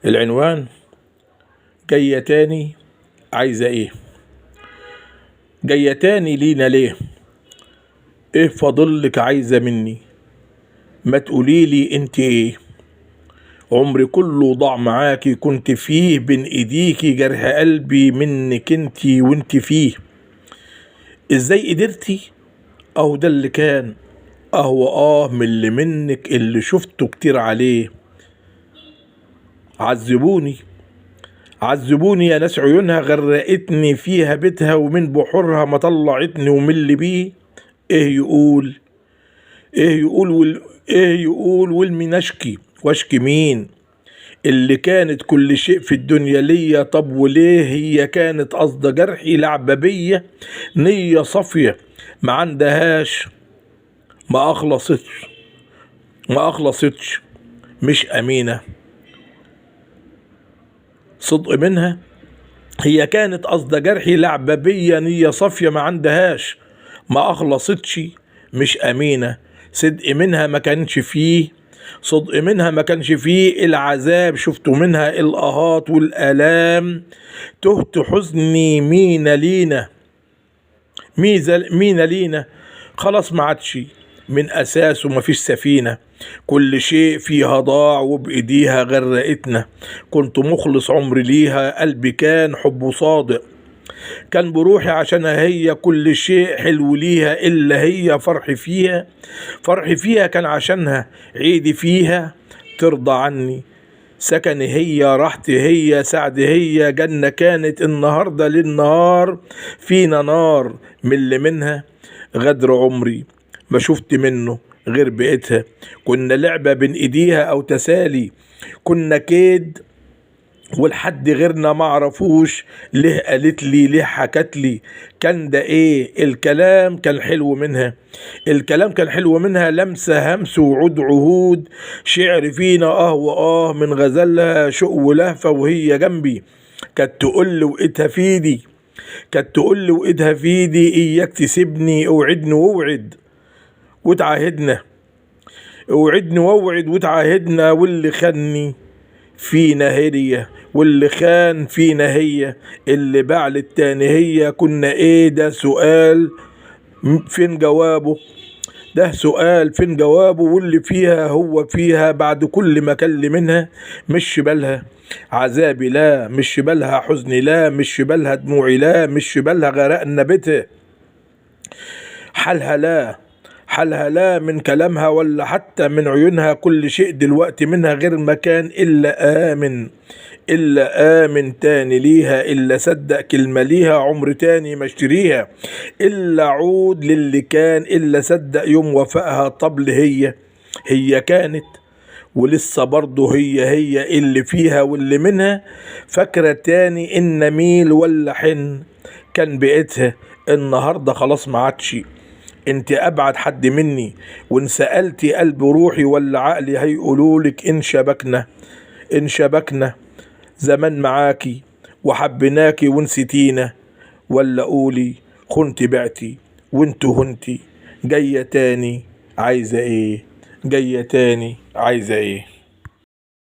العنوان: جاية تاني عايزة ايه؟ جاية تاني لينا ليه؟ ايه فاضلك عايزة مني؟ ما تقوليلي انت ايه؟ عمري كله ضاع معاكي، كنت فيه بين ايديكي، جرح قلبي منك انتي وانت فيه. ازاي قدرتي؟ اهو ده اللي كان، اهو من اللي منك اللي شفته كتير عليه. عذبوني عذبوني يا ناس، عيونها غرقتني فيها بيتها، ومن بحورها ما طلعتني، ومن اللي بيه ايه يقول؟ ايه يقول والمين اشكي؟ واشكي مين؟ اللي كانت كل شيء في الدنيا ليا. طب وليه هي كانت قصد جرحي؟ لعبة بيا، نية صافية ما عندهاش، ما أخلصتش مش أمينة. صدق منها، هي كانت قصد جرحي، لعبة بيا، نية صافية ما عندهاش، ما أخلصتش مش أمينة. صدق منها ما كانش فيه، صدق منها ما كانش فيه العذاب، شفته منها الآهات والآلام. تهت حزني مينا لينا، خلاص ما عادش من أساسه ما فيش سفينة. كل شيء فيها ضاع وبإيديها غرقتنا. كنت مخلص عمري ليها، قلبي كان حبه صادق، كان بروحي عشانها هي. كل شيء حلو ليها إلا هي، فرحي فيها كان عشانها، عيدي فيها ترضى عني. سكني هي، راحتي هي، سعدي هي، جنة كانت النهاردة للنهار فينا نار. من اللي منها غدر عمري ما شفت منه غير بقيتها. كنا لعبة بين ايديها او تسالي، كنا كيد والحد غيرنا ما عرفوش. ليه قالت لي؟ ليه حكت لي؟ كان ده ايه؟ الكلام كان حلو منها، الكلام كان حلو منها، لمسة همس وعود عهود. شعر فينا واه من غزلها، شوق ولهفة وهي جنبي. كانت تقول لي وايدها في ايدي، كانت تقول لي وايدها في ايدي، اياك تسيبني، اوعدني واوعد وتعاهدنا، اوعدني واوعد وتعاهدنا. واللي خاني فينا هي، واللي خان فينا هي، اللي باع للتاني هي. كنا ايه؟ ده سؤال فين جوابه؟ ده سؤال فين جوابه؟ واللي فيها هو فيها، بعد كل ما كل منها مش بالها عذابي، لا مش بالها حزني، لا مش بالها دموعي، لا مش بالها غرقنا بيتها. حالها لا من كلامها ولا حتى من عيونها. كل شيء دلوقتي منها غير مكان، إلا آمن تاني ليها، إلا صدق كلمة ليها عمر تاني ما اشتريها، إلا عود للي كان، إلا صدق يوم وفائها. طبل هي كانت ولسه برضه هي اللي فيها واللي منها. فاكرة تاني إن ميل ولا حن كان بقيتها، النهاردة خلاص ما عادش. انت ابعد حد مني، وان سألتي قلب روحي ولا عقلي هيقولولك ان شبكنا زمان معاكي وحبناكي ونسيتينا. ولا قولي خنتي بعتي وانتو هنتي. جاية تاني عايزة ايه؟ جاية تاني عايزة ايه؟